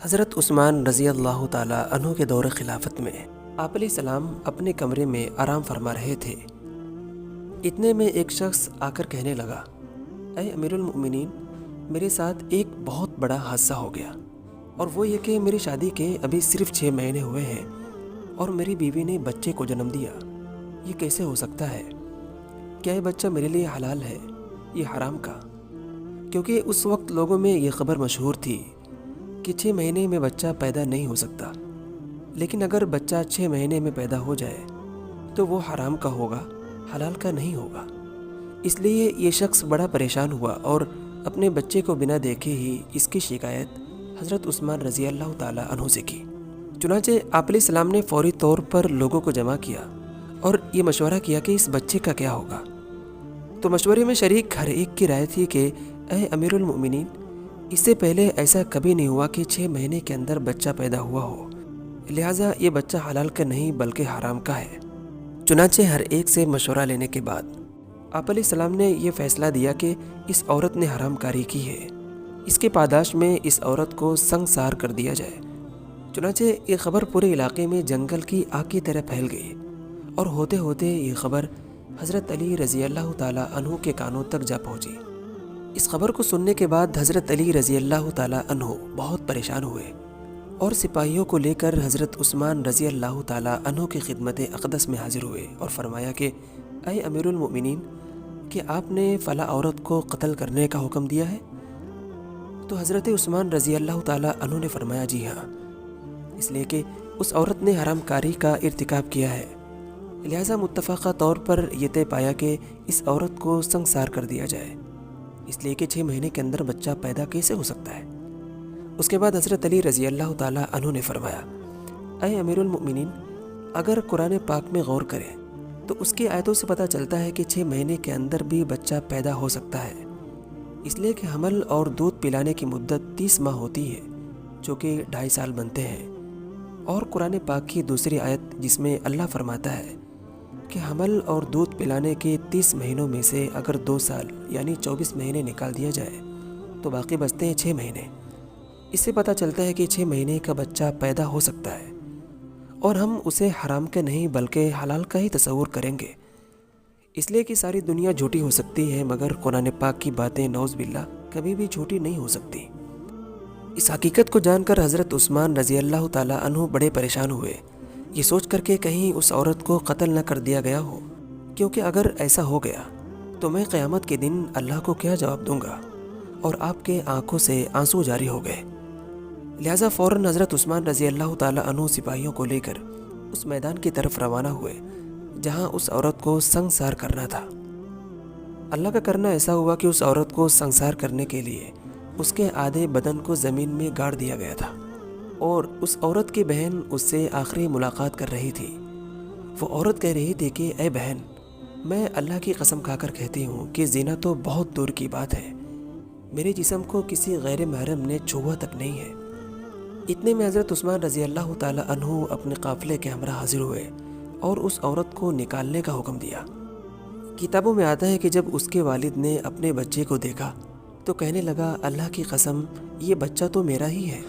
حضرت عثمان رضی اللہ تعالیٰ عنہ کے دور خلافت میں آپ علیہ السلام اپنے کمرے میں آرام فرما رہے تھے۔ اتنے میں ایک شخص آ کر کہنے لگا، اے امیر المؤمنین، میرے ساتھ ایک بہت بڑا حادثہ ہو گیا، اور وہ یہ کہ میری شادی کے ابھی صرف 6 مہینے ہوئے ہیں اور میری بیوی نے بچے کو جنم دیا۔ یہ کیسے ہو سکتا ہے؟ کیا یہ بچہ میرے لیے حلال ہے یہ حرام کا؟ کیونکہ اس وقت لوگوں میں یہ خبر مشہور تھی کہ 6 مہینے میں بچہ پیدا نہیں ہو سکتا، لیکن اگر بچہ 6 مہینے میں پیدا ہو جائے تو وہ حرام کا ہوگا، حلال کا نہیں ہوگا۔ اس لیے یہ شخص بڑا پریشان ہوا اور اپنے بچے کو بنا دیکھے ہی اس کی شکایت حضرت عثمان رضی اللہ تعالیٰ عنہ سے کی۔ چنانچہ آپ علیہ السلام نے فوری طور پر لوگوں کو جمع کیا اور یہ مشورہ کیا کہ اس بچے کا کیا ہوگا۔ تو مشورے میں شریک ہر ایک کی رائے تھی کہ اے امیر المؤمنین، اس سے پہلے ایسا کبھی نہیں ہوا کہ 6 مہینے کے اندر بچہ پیدا ہوا ہو، لہٰذا یہ بچہ حلال کا نہیں بلکہ حرام کا ہے۔ چنانچہ ہر ایک سے مشورہ لینے کے بعد آپ علیہ السلام نے یہ فیصلہ دیا کہ اس عورت نے حرام کاری کی ہے، اس کے پاداش میں اس عورت کو سنگسار کر دیا جائے۔ چنانچہ یہ خبر پورے علاقے میں جنگل کی آگ کی طرح پھیل گئی، اور ہوتے ہوتے یہ خبر حضرت علی رضی اللہ تعالیٰ عنہ کے کانوں تک جا پہنچی۔ اس خبر کو سننے کے بعد حضرت علی رضی اللہ تعالیٰ عنہ بہت پریشان ہوئے اور سپاہیوں کو لے کر حضرت عثمان رضی اللہ تعالیٰ عنہ کی خدمت اقدس میں حاضر ہوئے اور فرمایا کہ اے امیر المؤمنین، کہ آپ نے فلاں عورت کو قتل کرنے کا حکم دیا ہے؟ تو حضرت عثمان رضی اللہ تعالیٰ عنہ نے فرمایا جی ہاں، اس لیے کہ اس عورت نے حرام کاری کا ارتکاب کیا ہے، لہٰذا متفقہ طور پر یہ طے پایا کہ اس عورت کو سنگسار کر دیا جائے، اس لیے کہ 6 مہینے کے اندر بچہ پیدا کیسے ہو سکتا ہے۔ اس کے بعد حضرت علی رضی اللہ تعالیٰ عنہ نے فرمایا، اے امیر المؤمنین، اگر قرآن پاک میں غور کریں تو اس کی آیتوں سے پتہ چلتا ہے کہ 6 مہینے کے اندر بھی بچہ پیدا ہو سکتا ہے، اس لیے کہ حمل اور دودھ پلانے کی مدت 30 ماہ ہوتی ہے، جو کہ 2.5 سال بنتے ہیں۔ اور قرآن پاک کی دوسری آیت جس میں اللہ فرماتا ہے کہ حمل اور دودھ پلانے کے 30 مہینوں میں سے اگر 2 سال یعنی 24 مہینے نکال دیا جائے تو باقی بچتے ہیں 6 مہینے۔ اس سے پتہ چلتا ہے کہ 6 مہینے کا بچہ پیدا ہو سکتا ہے، اور ہم اسے حرام کا نہیں بلکہ حلال کا ہی تصور کریں گے، اس لیے کہ ساری دنیا جھوٹی ہو سکتی ہے مگر قرآن پاک کی باتیں نعوذ باللہ کبھی بھی جھوٹی نہیں ہو سکتی۔ اس حقیقت کو جان کر حضرت عثمان رضی اللہ تعالیٰ عنہ بڑے پریشان ہوئے، یہ سوچ کر کہ کہیں اس عورت کو قتل نہ کر دیا گیا ہو، کیونکہ اگر ایسا ہو گیا تو میں قیامت کے دن اللہ کو کیا جواب دوں گا، اور آپ کے آنکھوں سے آنسو جاری ہو گئے۔ لہٰذا فوراً حضرت عثمان رضی اللہ تعالیٰ عنہ سپاہیوں کو لے کر اس میدان کی طرف روانہ ہوئے جہاں اس عورت کو سنگسار کرنا تھا۔ اللہ کا کرنا ایسا ہوا کہ اس عورت کو سنگسار کرنے کے لیے اس کے آدھے بدن کو زمین میں گاڑ دیا گیا تھا، اور اس عورت کی بہن اس سے آخری ملاقات کر رہی تھی۔ وہ عورت کہہ رہی تھی کہ اے بہن، میں اللہ کی قسم کھا کر کہتی ہوں کہ زنا تو بہت دور کی بات ہے، میرے جسم کو کسی غیر محرم نے چھوا تک نہیں ہے۔ اتنے میں حضرت عثمان رضی اللہ تعالیٰ عنہ اپنے قافلے کے ہمراہ حاضر ہوئے اور اس عورت کو نکالنے کا حکم دیا۔ کتابوں میں آتا ہے کہ جب اس کے والد نے اپنے بچے کو دیکھا تو کہنے لگا، اللہ کی قسم یہ بچہ تو میرا ہی ہے،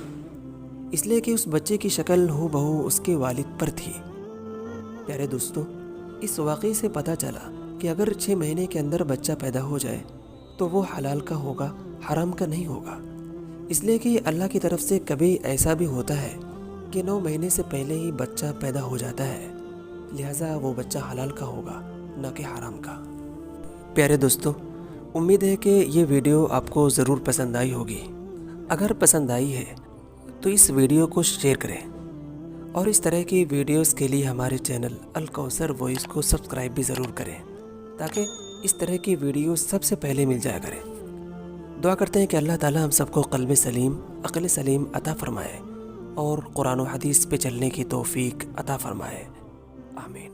اس لیے کہ اس بچے کی شکل ہو بہو اس کے والد پر تھی۔ پیارے دوستو، اس واقعے سے پتہ چلا کہ اگر 6 مہینے کے اندر بچہ پیدا ہو جائے تو وہ حلال کا ہوگا، حرام کا نہیں ہوگا، اس لیے کہ اللہ کی طرف سے کبھی ایسا بھی ہوتا ہے کہ 9 مہینے سے پہلے ہی بچہ پیدا ہو جاتا ہے، لہٰذا وہ بچہ حلال کا ہوگا نہ کہ حرام کا۔ پیارے دوستو، امید ہے کہ یہ ویڈیو آپ کو ضرور پسند آئی ہوگی۔ اگر پسند آئی ہے تو اس ویڈیو کو شیئر کریں، اور اس طرح کی ویڈیوز کے لیے ہمارے چینل الکوثر وائس کو سبسکرائب بھی ضرور کریں تاکہ اس طرح کی ویڈیو سب سے پہلے مل جایا کریں۔ دعا کرتے ہیں کہ اللہ تعالی ہم سب کو قلب سلیم، عقل سلیم عطا فرمائے اور قرآن و حدیث پہ چلنے کی توفیق عطا فرمائے، آمین۔